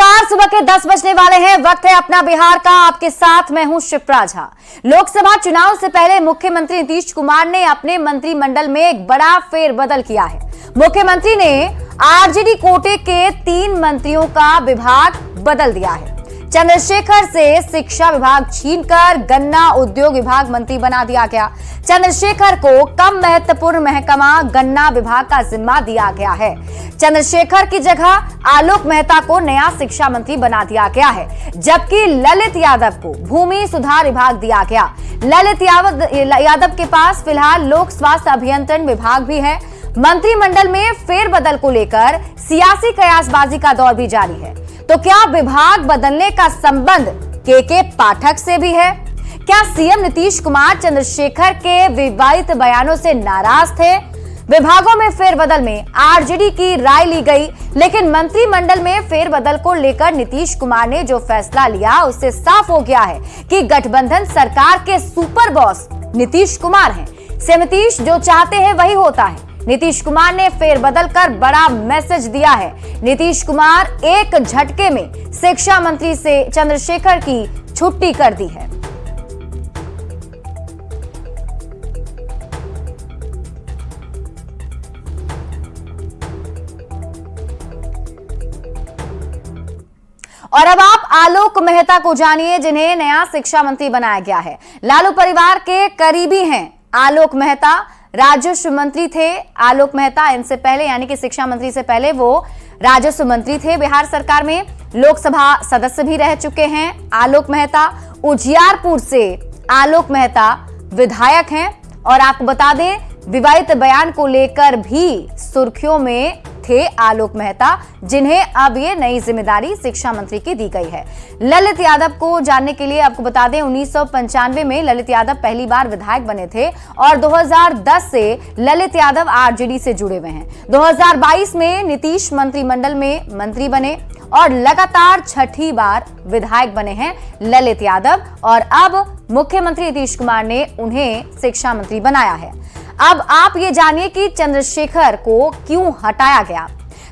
नमस्कार, सुबह के 10 बजने वाले हैं। वक्त है अपना बिहार का। आपके साथ मैं हूं शिप्रा झा। लोकसभा चुनाव से पहले मुख्यमंत्री नीतीश कुमार ने अपने मंत्रिमंडल में एक बड़ा फेरबदल किया है। मुख्यमंत्री ने आरजेडी कोटे के 3 मंत्रियों का विभाग बदल दिया है। चंद्रशेखर से शिक्षा विभाग छीनकर गन्ना उद्योग विभाग मंत्री बना दिया गया। चंद्रशेखर को कम महत्वपूर्ण महकमा गन्ना विभाग का जिम्मा दिया गया है। चंद्रशेखर की जगह आलोक मेहता को नया शिक्षा मंत्री बना दिया गया है, जबकि ललित यादव को भूमि सुधार विभाग दिया गया। ललित यादव के पास फिलहाल लोक स्वास्थ्य अभियंत्रण विभाग भी है। मंत्रिमंडल में फेरबदल को लेकर सियासी कयासबाजी का दौर भी जारी है। तो क्या विभाग बदलने का संबंध के पाठक से भी है? क्या सीएम नीतीश कुमार चंद्रशेखर के विवादित बयानों से नाराज थे? विभागों में फेरबदल में आरजेडी की राय ली गई, लेकिन मंत्रिमंडल में फेरबदल को लेकर नीतीश कुमार ने जो फैसला लिया उससे साफ हो गया है कि गठबंधन सरकार के सुपर बॉस नीतीश कुमार हैं। सीएम नीतीश जो चाहते हैं वही होता है। नीतीश कुमार ने फेरबदल कर बड़ा मैसेज दिया है। नीतीश कुमार एक झटके में शिक्षा मंत्री से चंद्रशेखर की छुट्टी कर दी है। और अब आप आलोक मेहता को जानिए, जिन्हें नया शिक्षा मंत्री बनाया गया है। लालू परिवार के करीबी हैं आलोक मेहता। राजस्व मंत्री थे आलोक मेहता। इनसे पहले यानी कि शिक्षा मंत्री से पहले वो राजस्व मंत्री थे बिहार सरकार में। लोकसभा सदस्य भी रह चुके हैं आलोक मेहता। उजियारपुर से आलोक मेहता विधायक हैं। और आपको बता दें, विवादित बयान को लेकर भी सुर्खियों में थे आलोक मेहता, जिन्हें अब ये नई जिम्मेदारी शिक्षा मंत्री की दी गई है। ललित यादव को जानने के लिए आपको बता दें, 1995 में ललित यादव पहली बार विधायक बने थे और 2010 से ललित यादव आरजेडी से जुड़े हुए हैं। 2022 में नीतीश मंत्रिमंडल में मंत्री बने और लगातार छठी बार विधायक बने हैं ललित यादव। और अब मुख्यमंत्री नीतीश कुमार ने उन्हें शिक्षा मंत्री बनाया है। अब आप ये जानिए कि चंद्रशेखर को क्यों हटाया गया।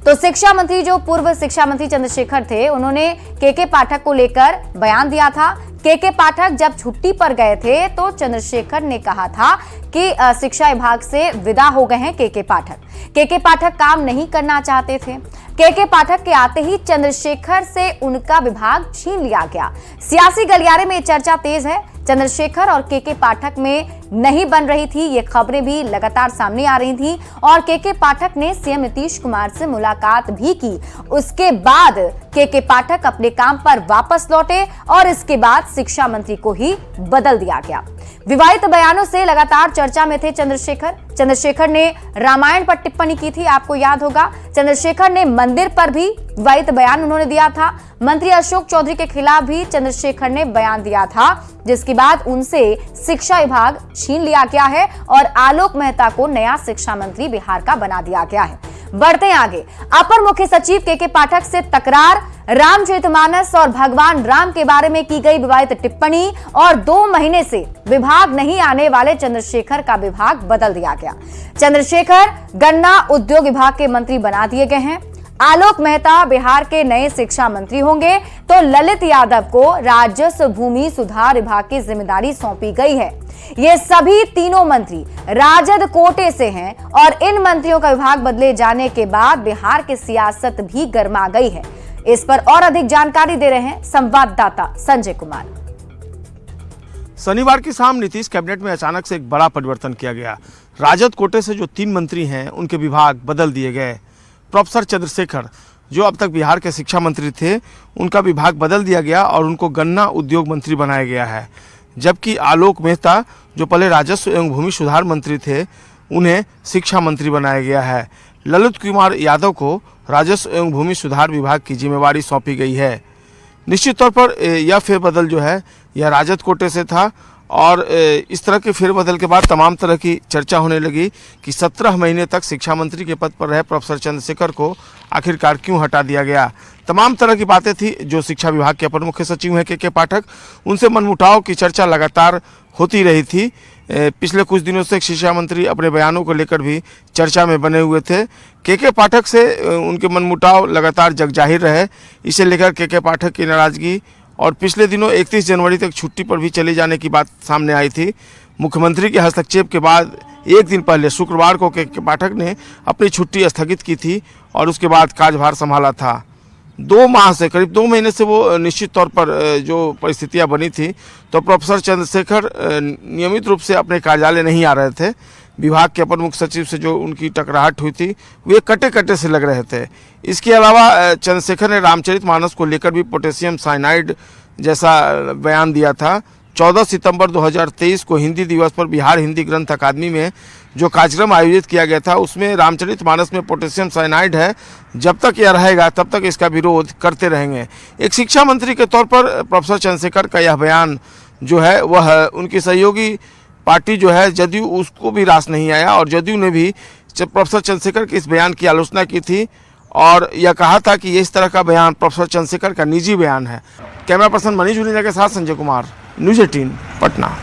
तो शिक्षा मंत्री, जो पूर्व शिक्षा मंत्री चंद्रशेखर थे, उन्होंने के पाठक को लेकर बयान दिया था। के पाठक जब छुट्टी पर गए थे तो चंद्रशेखर ने कहा था कि शिक्षा विभाग से विदा हो गए हैं के पाठक। के पाठक काम नहीं करना चाहते थे। के पाठक के आते ही चंद्रशेखर से उनका विभाग छीन लिया गया। सियासी गलियारे में चर्चा तेज है। चंद्रशेखर और के पाठक में नहीं बन रही थी, ये खबरें भी लगातार सामने आ रही थी। और के पाठक ने सीएम नीतीश कुमार से मुलाकात भी की। उसके बाद के पाठक अपने काम पर वापस लौटे और इसके बाद शिक्षा मंत्री को ही बदल दिया गया। विवादित बयानों से लगातार चर्चा में थे चंद्रशेखर ने रामायण पर टिप्पणी की थी, आपको याद होगा। चंद्रशेखर ने मंदिर पर भी विवादित बयान उन्होंने दिया था। मंत्री अशोक चौधरी के खिलाफ भी चंद्रशेखर ने बयान दिया था, जिसके बाद उनसे शिक्षा विभाग छीन लिया गया है और आलोक मेहता को नया शिक्षा मंत्री बिहार का बना दिया गया है। बढ़ते हैं आगे। अपर मुख्य सचिव के पाठक से तकरार, रामचरितमानस और भगवान राम के बारे में की गई विवादित टिप्पणी और 2 महीने से विभाग नहीं आने वाले चंद्रशेखर का विभाग बदल दिया गया। चंद्रशेखर गन्ना उद्योग विभाग के मंत्री बना दिए गए हैं। आलोक मेहता बिहार के नए शिक्षा मंत्री होंगे, तो ललित यादव को राजस्व भूमि सुधार विभाग की जिम्मेदारी सौंपी गई है। ये सभी तीनों मंत्री राजद कोटे से हैं और इन मंत्रियों का विभाग बदले जाने के बाद बिहार की सियासत भी गर्मा गई है। इस पर और अधिक जानकारी दे रहे हैं संवाददाता संजय कुमार। शनिवार की शाम नीतीश कैबिनेट में अचानक से एक बड़ा परिवर्तन किया गया। राजद कोटे से जो 3 मंत्री हैं उनके विभाग बदल दिए गए। प्रोफेसर चंद्रशेखर, जो अब तक बिहार के शिक्षा मंत्री थे, उनका विभाग बदल दिया गया और उनको गन्ना उद्योग मंत्री बनाया गया है। जबकि आलोक मेहता, जो पहले राजस्व एवं भूमि सुधार मंत्री थे, उन्हें शिक्षा मंत्री बनाया गया है। ललित कुमार यादव को राजस्व एवं भूमि सुधार विभाग की जिम्मेवारी सौंपी गई है। निश्चित तौर पर यह फेरबदल जो है यह राजद कोटे से था और इस तरह के फेरबदल के बाद तमाम तरह की चर्चा होने लगी कि 17 महीने तक शिक्षा मंत्री के पद पर रहे प्रोफेसर चंद्रशेखर को आखिरकार क्यों हटा दिया गया। तमाम तरह की बातें थी। जो शिक्षा विभाग के अपर मुख्य सचिव हैं के पाठक, उनसे मनमुटाव की चर्चा लगातार होती रही थी। पिछले कुछ दिनों से शिक्षा मंत्री अपने बयानों को लेकर भी चर्चा में बने हुए थे। के पाठक से उनके मनमुटाव लगातार जग जाहिर रहे। इसे लेकर के पाठक की नाराजगी और पिछले दिनों 31 जनवरी तक छुट्टी पर भी चले जाने की बात सामने आई थी। मुख्यमंत्री के हस्तक्षेप के बाद एक दिन पहले शुक्रवार को के पाठक ने अपनी छुट्टी स्थगित की थी और उसके बाद कार्यभार संभाला था। 2 माह से, करीब 2 महीने से वो निश्चित तौर पर जो परिस्थितियां बनी थी, तो प्रोफेसर चंद्रशेखर नियमित रूप से अपने कार्यालय नहीं आ रहे थे। विभाग के अपर मुख्य सचिव से जो उनकी टकराहट हुई थी वे कटे कटे से लग रहे थे। इसके अलावा चंद्रशेखर ने रामचरितमानस को लेकर भी पोटेशियम साइनाइड जैसा बयान दिया था। 14 सितंबर 2023 को हिंदी दिवस पर बिहार हिंदी ग्रंथ अकादमी में जो कार्यक्रम आयोजित किया गया था उसमें रामचरितमानस में पोटेशियम साइनाइड है, जब तक यह रहेगा तब तक इसका विरोध करते रहेंगे। एक शिक्षा मंत्री के तौर पर प्रोफेसर चंद्रशेखर का यह बयान जो है वह उनकी सहयोगी पार्टी जो है जदयू, उसको भी रास नहीं आया और जदयू ने भी प्रोफेसर चंद्रशेखर के इस बयान की आलोचना की थी और यह कहा था कि इस तरह का बयान प्रोफेसर चंद्रशेखर का निजी बयान है। कैमरा पर्सन मनीष जुनेजा के साथ संजय कुमार, न्यूज़ 18 पटना।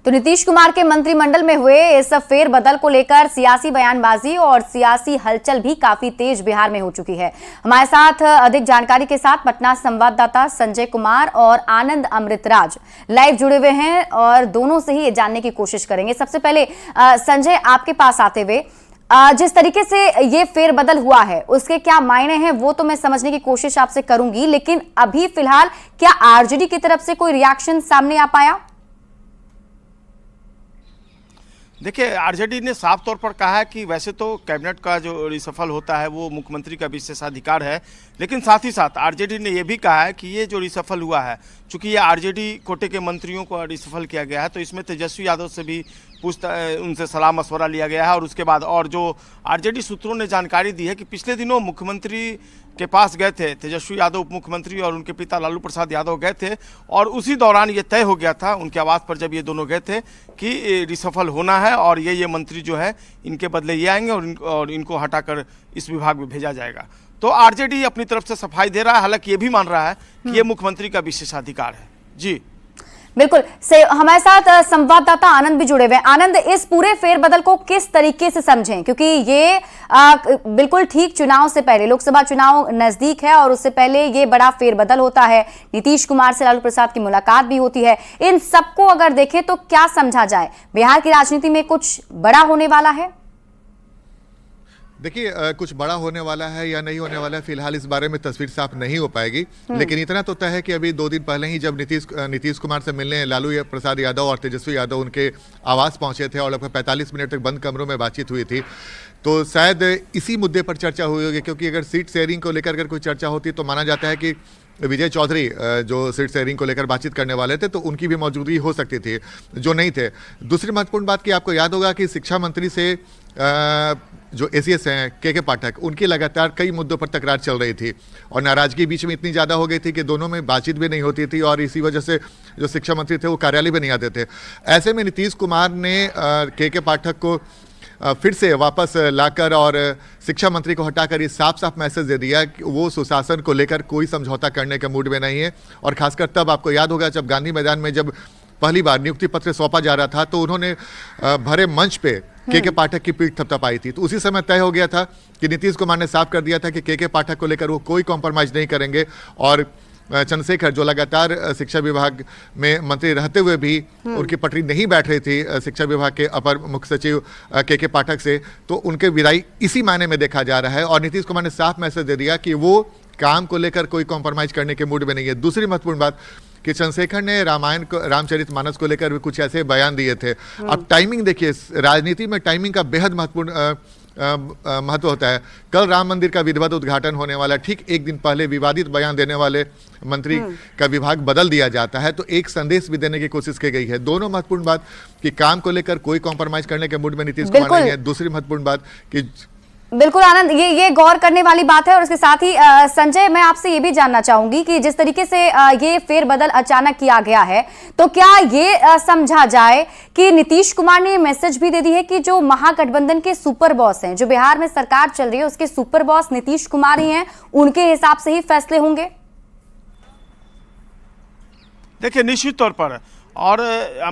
तो नीतीश कुमार के मंत्रिमंडल में हुए इस फेरबदल को लेकर सियासी बयानबाजी और सियासी हलचल भी काफी तेज बिहार में हो चुकी है। हमारे साथ अधिक जानकारी के साथ पटना संवाददाता संजय कुमार और आनंद अमृतराज लाइव जुड़े हुए हैं और दोनों से ही ये जानने की कोशिश करेंगे। सबसे पहले संजय, आपके पास आते हुए, जिस तरीके से ये फेरबदल हुआ है उसके क्या मायने हैं वो तो मैं समझने की कोशिश आपसे करूंगी, लेकिन अभी फिलहाल क्या आरजेडी की तरफ से कोई रिएक्शन सामने आ पाया? देखिए, आरजेडी ने साफ तौर पर कहा है कि वैसे तो कैबिनेट का जो रिसफल होता है वो मुख्यमंत्री का विशेषाधिकार है, लेकिन साथ ही साथ आरजेडी ने यह भी कहा है कि ये जो रिसफल हुआ है, चूंकि ये आरजेडी कोटे के मंत्रियों को रिसफल किया गया है, तो इसमें तेजस्वी यादव से भी उनसे सलाह मशवरा लिया गया है। और उसके बाद और जो आरजेडी सूत्रों ने जानकारी दी है कि पिछले दिनों मुख्यमंत्री के पास गए थे तेजस्वी यादव, उप मुख्यमंत्री, और उनके पिता लालू प्रसाद यादव गए थे और उसी दौरान ये तय हो गया था उनके आवास पर जब ये दोनों गए थे कि रिसफल होना है और ये मंत्री जो है इनके बदले ये आएंगे और इनको हटाकर इस विभाग में भेजा जाएगा। तो आरजेडी अपनी तरफ से सफाई दे रहा है, हालांकि ये भी मान रहा है कि ये मुख्यमंत्री का विशेषाधिकार है। जी बिल्कुल। से हमारे साथ संवाददाता आनंद भी जुड़े हुए हैं। आनंद, इस पूरे फेरबदल को किस तरीके से समझें, क्योंकि ये बिल्कुल ठीक चुनाव से पहले, लोकसभा चुनाव नजदीक है और उससे पहले ये बड़ा फेरबदल होता है, नीतीश कुमार से लालू प्रसाद की मुलाकात भी होती है। इन सबको अगर देखें तो क्या समझा जाए, बिहार की राजनीति में कुछ बड़ा होने वाला है? देखिए, कुछ बड़ा होने वाला है या नहीं होने वाला है, फिलहाल इस बारे में तस्वीर साफ नहीं हो पाएगी, लेकिन इतना तो तय है कि अभी 2 दिन पहले ही जब नीतीश कुमार से मिलने लालू प्रसाद यादव और तेजस्वी यादव उनके आवास पहुंचे थे और लगभग 45 मिनट तक बंद कमरों में बातचीत हुई थी, तो शायद इसी मुद्दे पर चर्चा हुई होगी। क्योंकि अगर सीट शेयरिंग को लेकर अगर कोई चर्चा होती तो माना जाता है कि विजय चौधरी जो सीट शेयरिंग को लेकर बातचीत करने वाले थे तो उनकी भी मौजूदगी हो सकती थी, जो नहीं थे। दूसरी महत्वपूर्ण बात कि आपको याद होगा कि शिक्षा मंत्री से जो एसीएस हैं के पाठक, उनकी लगातार कई मुद्दों पर तकरार चल रही थी और नाराजगी बीच में इतनी ज़्यादा हो गई थी कि दोनों में बातचीत भी नहीं होती थी और इसी वजह से जो शिक्षा मंत्री थे वो कार्यालय भी नहीं आते थे। ऐसे में नीतीश कुमार ने के पाठक को फिर से वापस लाकर और शिक्षा मंत्री को हटाकर ये साफ साफ मैसेज दे दिया कि वो सुशासन को लेकर कोई समझौता करने के मूड में नहीं है। और खासकर तब आपको याद होगा जब गांधी मैदान में जब पहली बार नियुक्ति पत्र सौंपा जा रहा था तो उन्होंने भरे मंच पे के पाठक की पीठ थपथपाई थी। तो उसी समय तय हो गया था कि नीतीश कुमार ने साफ कर दिया था कि के पाठक को लेकर वो कोई कॉम्प्रोमाइज़ नहीं करेंगे। और चंद्रशेखर जो लगातार शिक्षा विभाग में मंत्री रहते हुए भी उनकी पटरी नहीं बैठ रही थी शिक्षा विभाग के अपर मुख्य सचिव के पाठक से, तो उनके विदाई इसी मायने में देखा जा रहा है। और नीतीश कुमार ने साफ मैसेज दे दिया कि वो काम को लेकर कोई कॉम्प्रोमाइज़ करने के मूड में नहीं है। दूसरी महत्वपूर्ण बात कि चंद्रशेखर ने रामचरितमानस को लेकर भी कुछ ऐसे बयान दिए थे। अब टाइमिंग देखिए, राजनीति में टाइमिंग का बेहद महत्वपूर्ण महत्व होता है। कल राम मंदिर का विधिवत उद्घाटन होने वाला, ठीक एक दिन पहले विवादित बयान देने वाले मंत्री का विभाग बदल दिया जाता है, तो एक संदेश भी देने की कोशिश की गई है। दोनों महत्वपूर्ण बात कि काम को लेकर कोई कॉम्प्रोमाइज करने के मूड में नीतीश कुमार नहीं है। दूसरी महत्वपूर्ण बात कि बिल्कुल आनंद, ये गौर करने वाली बात है। और इसके साथ ही संजय, मैं आपसे ये भी जानना चाहूंगी कि जिस तरीके से ये फेरबदल अचानक किया गया है, तो क्या ये समझा जाए कि नीतीश कुमार ने ये मैसेज भी दे दी है कि जो महागठबंधन के सुपर बॉस हैं, जो बिहार में सरकार चल रही है उसके सुपर बॉस नीतीश कुमार ही हैं, उनके हिसाब से ही फैसले होंगे? देखिए, निश्चित तौर पर, और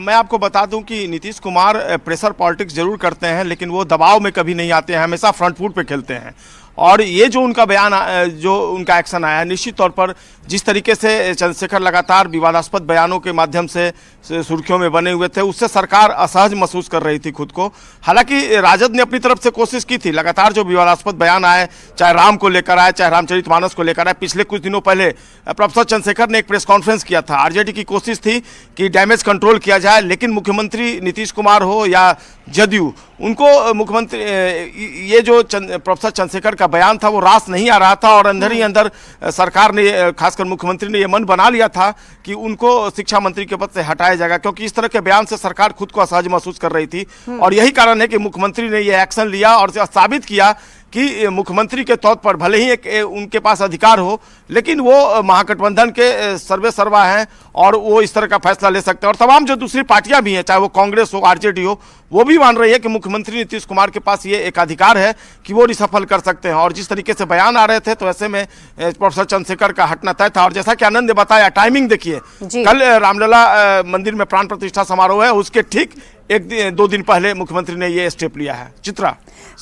मैं आपको बता दूं कि नीतीश कुमार प्रेशर पॉलिटिक्स जरूर करते हैं, लेकिन वो दबाव में कभी नहीं आते हैं, हमेशा फ्रंट फुट पे खेलते हैं। और ये जो उनका बयान जो उनका एक्शन आया है, निश्चित तौर पर जिस तरीके से चंद्रशेखर लगातार विवादास्पद बयानों के माध्यम से सुर्खियों में बने हुए थे, उससे सरकार असहज महसूस कर रही थी खुद को। हालांकि राजद ने अपनी तरफ से कोशिश की थी, लगातार जो विवादास्पद बयान आए, चाहे राम को लेकर आए, चाहे रामचरितमानस को लेकर आए। पिछले कुछ दिनों पहले प्रोफेसर चंद्रशेखर ने एक प्रेस कॉन्फ्रेंस किया था। आरजेडी की कोशिश थी कि डैमेज कंट्रोल किया जाए, लेकिन मुख्यमंत्री नीतीश कुमार हो या जदयू, उनको मुख्यमंत्री ये जो प्रोफेसर चंद्रशेखर का बयान था वो रास नहीं आ रहा था, और अंदर ही अंदर सरकार ने, खासकर मुख्यमंत्री ने, ये मन बना लिया था कि उनको शिक्षा मंत्री के पद से हटाया जाएगा, क्योंकि इस तरह के बयान से सरकार खुद को असहज महसूस कर रही थी। और यही कारण है कि मुख्यमंत्री ने ये एक्शन लिया और साबित किया कि मुख्यमंत्री के तौर पर भले ही उनके पास अधिकार हो, लेकिन वो महागठबंधन के सर्वे सर्वा हैं और वो इस तरह का फैसला ले सकते हैं। और तमाम जो दूसरी पार्टियां भी हैं, चाहे वो कांग्रेस हो, आरजेडी हो, वो भी मान रही है कि मुख्यमंत्री नीतीश कुमार के पास ये एक अधिकार है कि वो रिसफल कर सकते हैं। और जिस तरीके से बयान आ रहे थे, तो ऐसे में प्रोफेसर चंद्रशेखर का हटना तय था। और जैसा कि आनंद ने बताया, टाइमिंग देखिए, कल रामलला मंदिर में प्राण प्रतिष्ठा समारोह है, उसके ठीक दो दिन पहले मुख्यमंत्री ने ये स्टेप लिया है। चित्रा,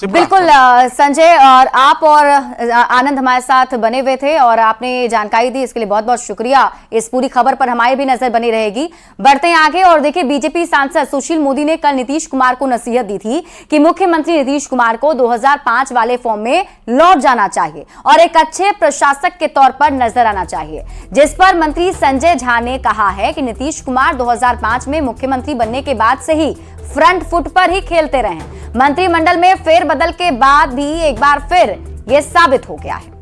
बिल्कुल संजय, और आप और आनंद हमारे साथ बने हुए थे और आपने जानकारी दी, इसके लिए बहुत बहुत शुक्रिया। इस पूरी खबर पर हमारी भी नजर बनी रहेगी। बढ़ते हैं आगे और देखिए, बीजेपी सांसद सुशील मोदी ने कल नीतीश कुमार को नसीहत दी थी कि मुख्यमंत्री नीतीश कुमार को 2005 वाले फॉर्म में लौट जाना चाहिए और एक अच्छे प्रशासक के तौर पर नजर आना चाहिए, जिस पर मंत्री संजय झा ने कहा है कि नीतीश कुमार 2005 में मुख्यमंत्री बनने के बाद से ही फ्रंट फुट पर ही खेलते रहे। मंत्रिमंडल में फेरबदल के बाद भी एक बार फिर यह साबित हो गया है।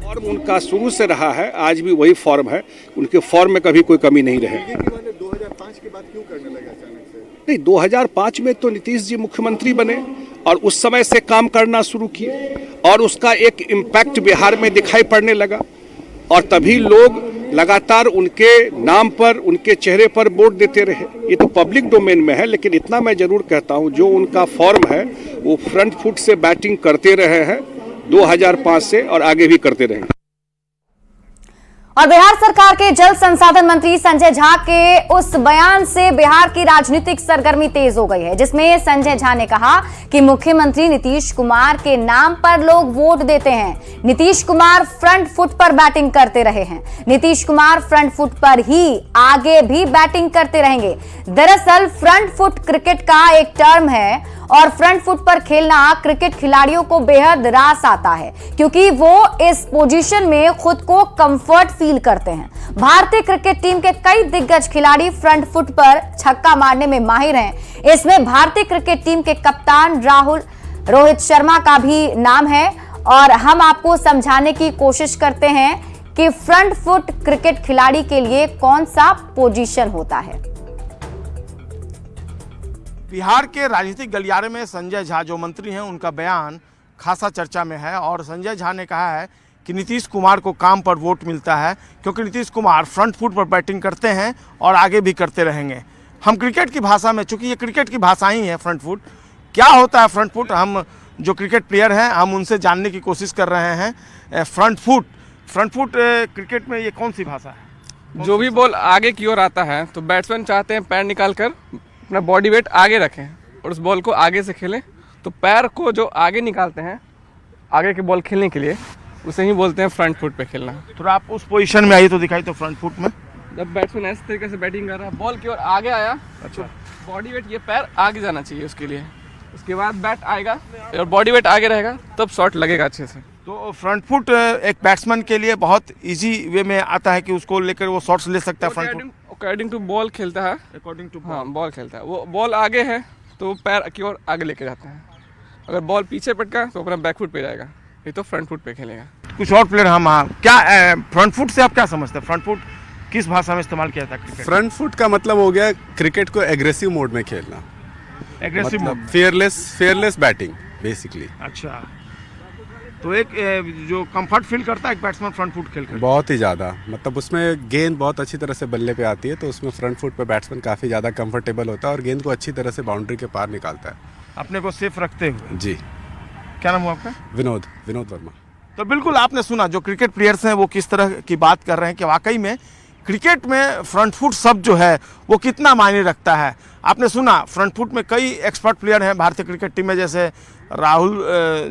फॉर्म उनका शुरू से रहा है, आज भी वही फॉर्म है, उनके फॉर्म में कभी कोई कमी नहीं रहेगी। 2005 के बाद क्यों करने लगा अचानक से? नहीं, 2005 में तो नीतीश जी मुख्यमंत्री बने और उस समय से काम करना शुरू किए और उसका एक इम्पैक्ट बिहार में दिखाई पड़ने लगा और तभी लोग लगातार उनके नाम पर, उनके चेहरे पर वोट देते रहे। ये तो पब्लिक डोमेन में है, लेकिन इतना मैं जरूर कहता हूं, जो उनका फॉर्म है वो फ्रंट फुट से बैटिंग करते रहे हैं 2005 से और आगे भी करते रहेंगे। और बिहार सरकार के जल संसाधन मंत्री संजय झा के उस बयान से बिहार की राजनीतिक सरगर्मी तेज हो गई है, जिसमें संजय झा ने कहा कि मुख्यमंत्री नीतीश कुमार के नाम पर लोग वोट देते हैं। नीतीश कुमार फ्रंट फुट पर बैटिंग करते रहे हैं, नीतीश कुमार फ्रंट फुट पर ही आगे भी बैटिंग करते रहेंगे। दरअसल फ्रंट फुट क्रिकेट का एक टर्म है और फ्रंट फुट पर खेलना क्रिकेट खिलाड़ियों को बेहद रास आता है, क्योंकि वो इस पोजीशन में खुद को कंफर्ट फील करते हैं। भारतीय क्रिकेट टीम के कई दिग्गज खिलाड़ी फ्रंट फुट पर छक्का मारने में माहिर हैं। इसमें भारतीय क्रिकेट टीम के कप्तान रोहित शर्मा का भी नाम है और हम आपको समझाने की कोशिश करते हैं कि फ्रंट फुट क्रिकेट खिलाड़ी के लिए कौन सा पोजीशन होता है। बिहार के राजनीतिक गलियारे में संजय झा जो मंत्री हैं, उनका बयान खासा चर्चा में है। और संजय झा ने कहा है कि नीतीश कुमार को काम पर वोट मिलता है, क्योंकि नीतीश कुमार फ्रंट फुट पर बैटिंग करते हैं और आगे भी करते रहेंगे। हम क्रिकेट की भाषा में, चूंकि ये क्रिकेट की भाषा ही है फ्रंट फुट, क्या होता है फ्रंट फुट, हम जो क्रिकेट प्लेयर हैं हम उनसे जानने की कोशिश कर रहे हैं। फ्रंट फुट क्रिकेट में ये कौन सी भाषा है? जो भी बॉल आगे की ओर आता है तो बैट्समैन चाहते हैं पैर निकाल कर अपना बॉडी वेट आगे रखें और उस बॉल को आगे से खेलें। तो पैर को जो आगे निकालते हैं आगे के बॉल खेलने के लिए, उसे ही बोलते हैं फ्रंट फुट पे खेलना। थोड़ा आप उस पोजीशन में आइए तो दिखाई, तो फ्रंट फुट में जब बैट्समैन ऐसे तरीके से बैटिंग कर रहा है, बॉल की ओर आगे आया, अच्छा, बॉडी वेट, ये पैर आगे जाना चाहिए उसके लिए। उसके बाद बैट आएगा और बॉडी वेट आगे रहेगा, तब शॉट लगेगा अच्छे से। तो फ्रंट फुट एक बैट्समैन के लिए बहुत इजी वे में आता है कि उसको लेकर वो शॉट्स ले सकता है। Front foot according to ball खेलता है, अकॉर्डिंग टू, हाँ बॉल खेलता है। वो बॉल आगे है तो वो पैर की ओर आगे लेके जाता है। अगर बॉल पीछे पटका तो अपना बैक फुट पे जाएगा, ये तो फ्रंट फुट पे खेलेगा। कुछ और प्लेयर हम क्या फ्रंट फुट से आप क्या समझते हैं? फ्रंट फुट किस भाषा में इस्तेमाल किया जाता है? फ्रंट फुट का मतलब हो गया क्रिकेट को एग्रेसिव मोड में खेलना, एग्रेसिव मतलब फेयरलेस बैटिंग बेसिकली। अच्छा, तो एक जो कंफर्ट फील करता है एक बैट्समैन फ्रंट फुट खेल कर, बहुत ही ज़्यादा, मतलब उसमें गेंद बहुत अच्छी तरह से बल्ले पे आती है, तो उसमें फ्रंट फुट पे बैट्समैन काफ़ी ज़्यादा कंफर्टेबल होता है और गेंद को अच्छी तरह से बाउंड्री के पार निकालता है, अपने को सेफ रखते हुए। जी। क्या नाम हुआ आपका? विनोद वर्मा। तो बिल्कुल आपने सुना जो क्रिकेट प्लेयर्स हैं वो किस तरह की बात कर रहे हैं कि वाकई में क्रिकेट में फ्रंट फुट शब्द जो है वो कितना मायने रखता है। आपने सुना फ्रंट फुट में कई एक्सपर्ट प्लेयर हैं भारतीय क्रिकेट टीम में, जैसे राहुल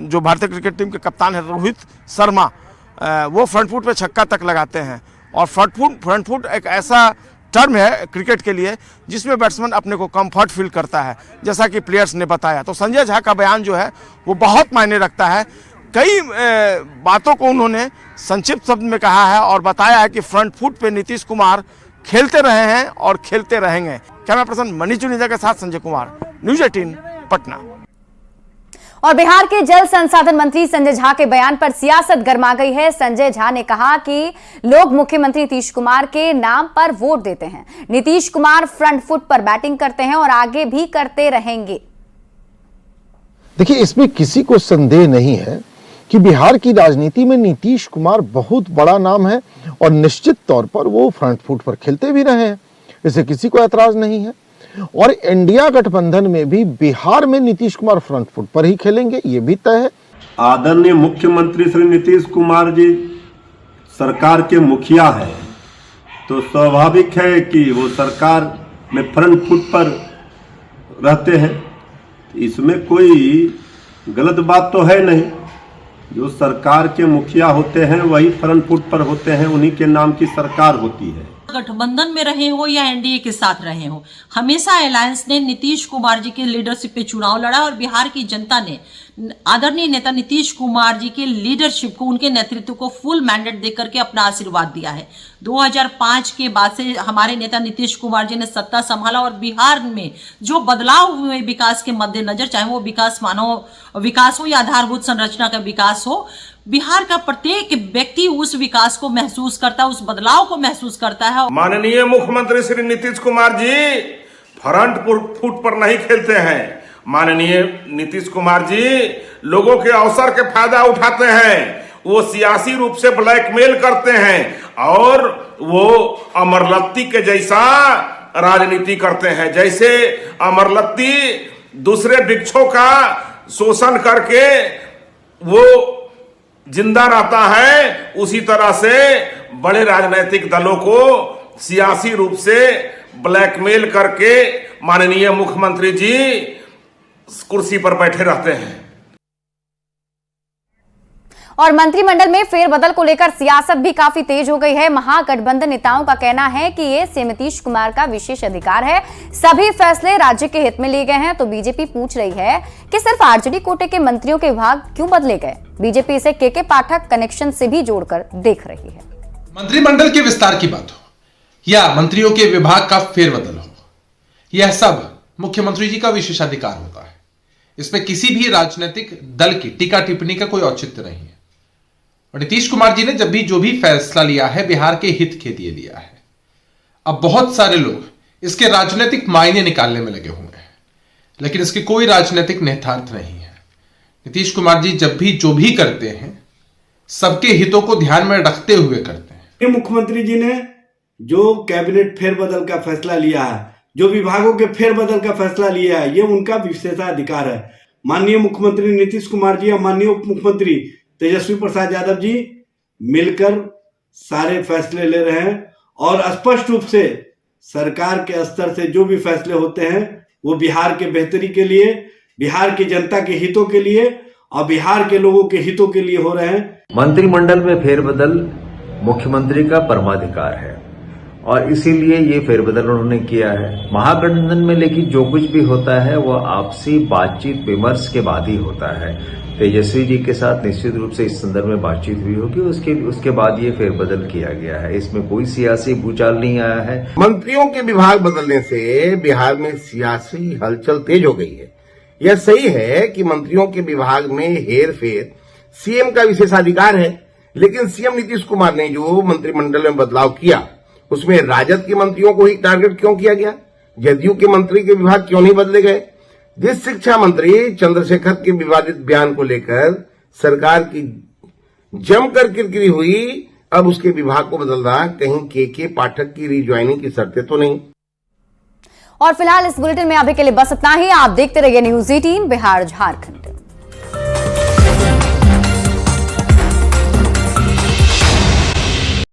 जो भारतीय क्रिकेट टीम के कप्तान है रोहित शर्मा, वो फ्रंट फुट पे छक्का तक लगाते हैं। और फ्रंट फुट एक ऐसा टर्म है क्रिकेट के लिए जिसमें बैट्समैन अपने को कंफर्ट फील करता है, जैसा कि प्लेयर्स ने बताया। तो संजय झा का बयान जो है वो बहुत मायने रखता है। कई बातों को उन्होंने संक्षिप्त शब्द में कहा है और बताया है कि फ्रंट फुट पे नीतीश कुमार खेलते रहे हैं और खेलते रहेंगे। कैमरा पर्सन मनीष जुनेजा के साथ संजय कुमार, न्यूज़ 18 पटना। और बिहार के जल संसाधन मंत्री संजय झा के बयान पर सियासत गर्मा गई है। संजय झा ने कहा कि लोग मुख्यमंत्री नीतीश कुमार के नाम पर वोट देते हैं। नीतीश कुमार फ्रंट फुट पर बैटिंग करते हैं और आगे भी करते रहेंगे। देखिए, इसमें किसी को संदेह नहीं है कि बिहार की राजनीति में नीतीश कुमार बहुत बड़ा नाम है और निश्चित तौर पर वो फ्रंट फुट पर खेलते भी रहे हैं, इसे किसी को ऐतराज नहीं है। और इंडिया गठबंधन में भी बिहार में नीतीश कुमार फ्रंट फुट पर ही खेलेंगे, ये भी तय है। आदरणीय मुख्यमंत्री श्री नीतीश कुमार जी सरकार के मुखिया है, तो स्वाभाविक है कि वो सरकार में फ्रंट फुट पर रहते हैं। इसमें कोई गलत बात तो है नहीं। जो सरकार के मुखिया होते हैं वही फ्रंट फुट पर होते हैं, उन्हीं के नाम की सरकार होती है। गठबंधन में रहे हो या एनडीए के साथ रहे हो, हमेशा अलायंस ने नीतीश कुमार जी की लीडरशिप पे चुनाव लड़ा और बिहार की जनता ने आदरणीय नेता नीतीश कुमार जी के लीडरशिप को, उनके नेतृत्व को फुल मैंडेट देकर के अपना आशीर्वाद दिया है। 2005 के बाद से हमारे नेता नीतीश कुमार जी ने सत्ता संभाला और बिहार में जो बदलाव हुए विकास के मद्देनजर, चाहे वो विकास मानव विकास हो या आधारभूत संरचना का विकास हो, बिहार का प्रत्येक व्यक्ति उस विकास को महसूस करता है, उस बदलाव को महसूस करता है। माननीय मुख्यमंत्री श्री नीतीश कुमार जी फ्रंट फुट पर नहीं खेलते हैं। माननीय नीतीश कुमार जी लोगों के अवसर के फायदा उठाते हैं, वो सियासी रूप से ब्लैकमेल करते हैं और वो अमरलत्ती के जैसा राजनीति करते हैं। जैसे अमरलत्ती दूसरे वृक्षों का शोषण करके वो जिंदा रहता है, उसी तरह से बड़े राजनीतिक दलों को सियासी रूप से ब्लैकमेल करके माननीय मुख्यमंत्री जी कुर्सी पर बैठे रहते हैं। और मंत्रिमंडल में फेरबदल को लेकर सियासत भी काफी तेज हो गई है। महागठबंधन नेताओं का कहना है कि ये सीएम नीतीश कुमार का विशेष अधिकार है, सभी फैसले राज्य के हित में लिए गए हैं। तो बीजेपी पूछ रही है कि सिर्फ आरजेडी कोटे के मंत्रियों के विभाग क्यों बदले गए। बीजेपी इसे के पाठक कनेक्शन से भी जोड़कर देख रही है। मंत्रिमंडल के विस्तार की बात हो या मंत्रियों के विभाग का फेरबदल हो, यह सब मुख्यमंत्री जी का विशेषाधिकार होता है। इसमें किसी भी राजनीतिक दल की टीका टिप्पणी का कोई औचित्य नहीं है। और नीतीश कुमार जी ने जब भी जो भी फैसला लिया है बिहार के हित के लिए लिया है। अब बहुत सारे लोग इसके राजनीतिक मायने निकालने में लगे हुए हैं, लेकिन इसके कोई राजनीतिक निहितार्थ नहीं है। नीतीश कुमार जी जब भी जो भी करते हैं सबके हितों को ध्यान में रखते हुए करते हैं। मुख्यमंत्री जी ने जो कैबिनेट फेरबदल का फैसला लिया है, जो विभागों के फेरबदल का फैसला लिया है, ये उनका विशेषाधिकार है। माननीय मुख्यमंत्री नीतीश कुमार जी और माननीय उप मुख्यमंत्री तेजस्वी प्रसाद यादव जी मिलकर सारे फैसले ले रहे हैं और स्पष्ट रूप से सरकार के स्तर से जो भी फैसले होते हैं वो बिहार के बेहतरी के लिए, बिहार की जनता के हितों के लिए और बिहार के लोगों के हितों के लिए हो रहे हैं। मंत्रिमंडल में फेरबदल मुख्यमंत्री का परमाधिकार है और इसीलिए ये फेरबदल उन्होंने किया है। महागठबंधन में लेकिन जो कुछ भी होता है वो आपसी बातचीत विमर्श के बाद ही होता है। तेजस्वी जी के साथ निश्चित रूप से इस संदर्भ में बातचीत हुई होगी, उसके बाद ये फेरबदल किया गया है। इसमें कोई सियासी भूचाल नहीं आया है। मंत्रियों के विभाग बदलने से बिहार में सियासी हलचल तेज हो गई है। यह सही है कि मंत्रियों के विभाग में हेर फेर सीएम का विशेषाधिकार है, लेकिन सीएम नीतीश कुमार ने जो मंत्रिमंडल में बदलाव किया उसमें राजद के मंत्रियों को ही टारगेट क्यों किया गया? जदयू के मंत्री के विभाग क्यों नहीं बदले गए? जिस शिक्षा मंत्री चंद्रशेखर के विवादित बयान को लेकर सरकार की जमकर किरकिरी हुई, अब उसके विभाग को बदलना कहीं के पाठक की रिज्वाइनिंग की शर्तें तो नहीं। और फिलहाल इस बुलेटिन में अभी के लिए बस इतना ही। आप देखते रहिए न्यूज़ 18 बिहार झारखंड।